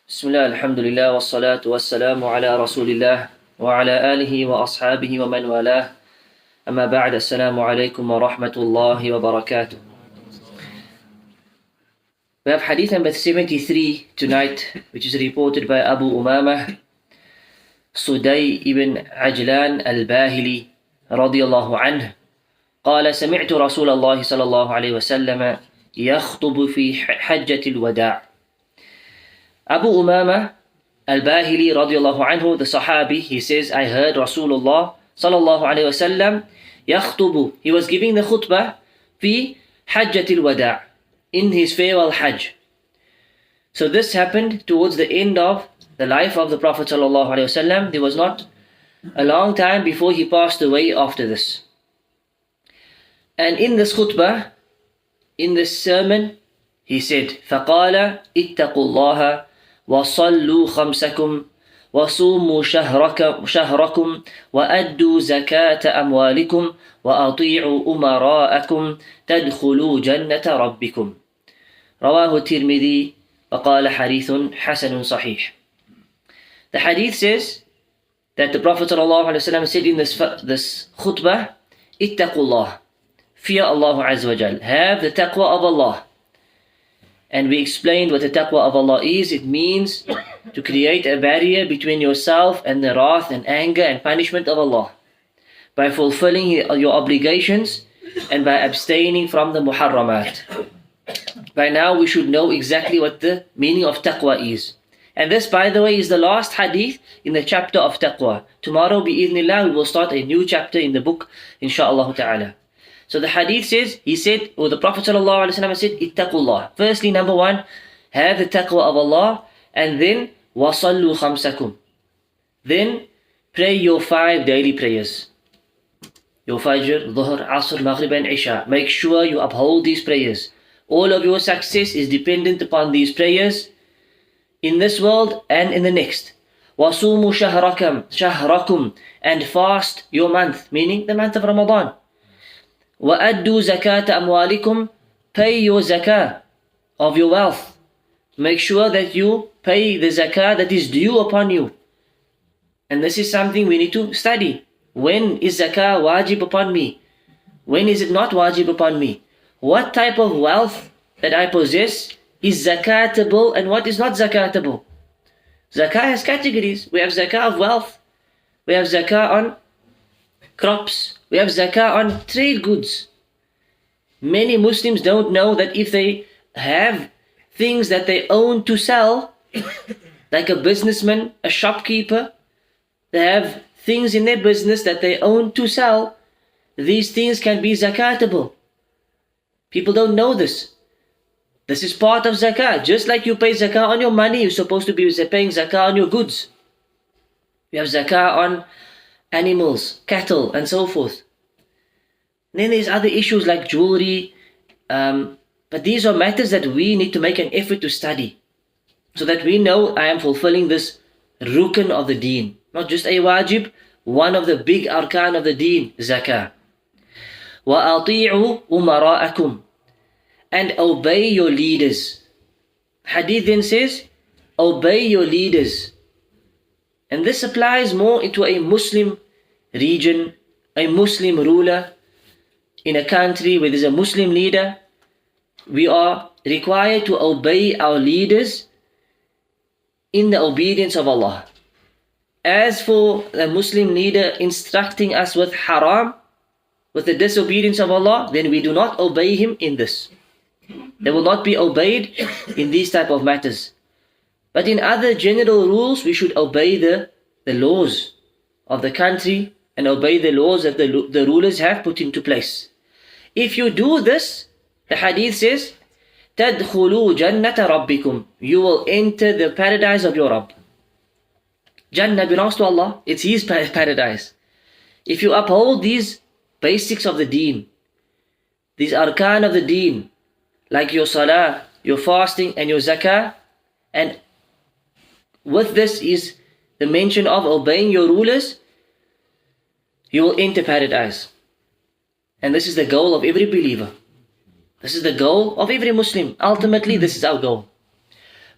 Bismillah, alhamdulillah, wassalatu wassalamu ala rasulillah wa ala alihi wa ashabihi wa man walah. Amma ba'd, assalamu alaikum wa rahmatullahi wa barakatuh. We have hadith number 73 tonight, which is reported by Abu Umamah Suday ibn Ajlan al-Bahili radiyallahu anhu. قال سمعت رسول الله صلى الله عليه وسلم يخطب في حجة الوداع. Abu Umamah al-Bahili radiyallahu anhu, the Sahabi, he says, I heard Rasulullah sallallahu alayhi wasallam yakhtubu. He was giving the khutbah fi hajjatil wada', in his farewell hajj. So this happened towards the end of the life of the Prophet sallallahu alayhi wasallam. There was not a long time before he passed away after this. And in this khutbah, in this sermon, he said, فَقَالَ اتَّقُوا اللَّهَ وَصَلُّوا خَمْسَكُمْ وَصُومُوا شَهْرَكُمْ وَأَدُّوا زَكَاةَ أَمْوَالِكُمْ وَأَطِيعُوا أُمَرَاءَكُمْ تَدْخُلُوا جَنَّةَ رَبِّكُمْ. رواه الترمذي وقال حديث حسن صحيح. The hadith says that the Prophet ﷺ said in this khutbah, اتَّقُوا اللَّهَ, fear Allah Azza wa Jal, have the taqwa of Allah. And we explained what the taqwa of Allah is. It means to create a barrier between yourself and the wrath and anger and punishment of Allah by fulfilling your obligations and by abstaining from the muharramat. By now we should know exactly what the meaning of taqwa is. And this, by the way, is the last hadith in the chapter of taqwa. Tomorrow, bi'idhnillah, we will start a new chapter in the book, insha'Allah ta'ala. So the hadith says, he said, or the Prophet ﷺ said, ittaqullah. Firstly, number one, have the taqwa of Allah, and then wasallu khamsakum. Then pray your 5 daily prayers. Your Fajr, Dhuhr, Asr, Maghrib and Isha. Make sure you uphold these prayers. All of your success is dependent upon these prayers in this world and in the next. Wasumu shahrakum, and fast your month, meaning the month of Ramadan. وَأَدُّوا زَكَاةَ أَمْوَالِكُمْ, pay your zakah of your wealth. Make sure that you pay the zakah that is due upon you. And this is something we need to study. When is zakah wajib upon me? When is it not wajib upon me? What type of wealth that I possess is zakatable and what is not zakatable? Zakah has categories. We have zakah of wealth. We have zakah on crops. We have zakah on trade goods. Many Muslims don't know that if they have things that they own to sell, like a businessman, a shopkeeper, they have things in their business that they own to sell, these things can be zakatable. People don't know this. This is part of zakah. Just like you pay zakah on your money, you're supposed to be paying zakah on your goods. We have zakah on animals, cattle, and so forth. And then there's other issues like jewelry, but these are matters that we need to make an effort to study, so that we know I am fulfilling this rukn of the deen, not just a wajib, one of the big arkan of the deen, zakah. وَأَطِيعُوا أُمَرَاءَكُمْ, and obey your leaders. Hadith then says, obey your leaders. And this applies more into a Muslim region, a Muslim ruler, in a country where there's a Muslim leader. We are required to obey our leaders in the obedience of Allah. As for the Muslim leader instructing us with haram, with the disobedience of Allah, then we do not obey him in this. They will not be obeyed in these type of matters. But in other general rules, we should obey the laws of the country and obey the laws that the rulers have put into place. If you do this, the hadith says, تَدْخُلُوا جَنَّةَ رَبِّكُمْ, you will enter the paradise of your Rabb. Jannah belongs to Allah. It's His paradise. If you uphold these basics of the deen, these arkan of the deen, like your salah, your fasting and your zakah, and with this is the mention of obeying your rulers, you will enter paradise. And this is the goal of every believer. This is the goal of every Muslim. Ultimately, this is our goal.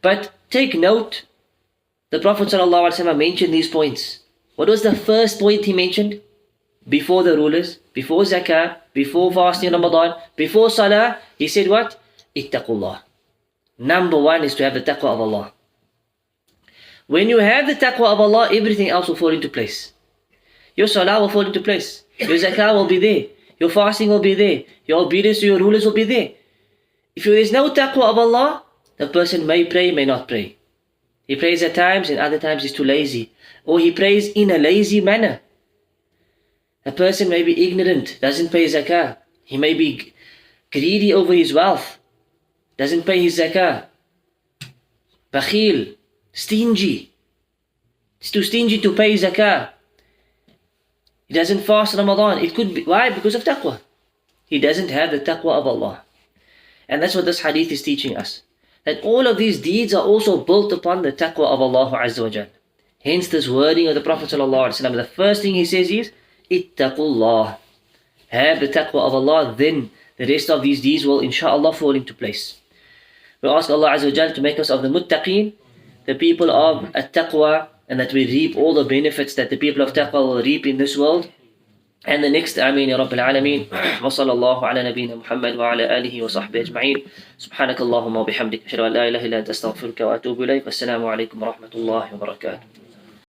But take note the Prophet ﷺ mentioned these points, what was the first point he mentioned? Before the rulers, before zakah, before fasting Ramadan, before salah, he said what? Ittaqullah. Number one is to have the taqwa of Allah. When you have the taqwa of Allah, everything else will fall into place. Your salah will fall into place. Your zakah will be there. Your fasting will be there. Your obedience to your rulers will be there. If there is no taqwa of Allah, the person may pray, may not pray. He prays at times, and other times he's too lazy. Or he prays in a lazy manner. A person may be ignorant, doesn't pay zakah. He may be greedy over his wealth, doesn't pay his zakah. Bakhil, stingy. He's too stingy to pay zakah. He doesn't fast Ramadan. It could be, why? Because of taqwa. He doesn't have the taqwa of Allah. And that's what this hadith is teaching us. That all of these deeds are also built upon the taqwa of Allah Azza wa Jal. Hence this wording of the Prophet ﷺ. The first thing he says is, Ittaqullah. Have the taqwa of Allah, then the rest of these deeds will inshaAllah fall into place. We ask Allah Azza wa Jal to make us of the muttaqeen, the people of at-taqwa, and that we reap all the benefits that the people of taqwa will reap in this world and the next. Ameen ya Rabbil Alameen. Wa sallallahu ala nabiyyina Muhammad wa ala alihi wa sahbihi ajma'een. Subhanakallahumma wa bihamdik. Ashhadu an la ilaha illa anta astaghfiruka wa atubu ilayk. Wassalamu alaikum wa rahmatullahi wa barakatuh.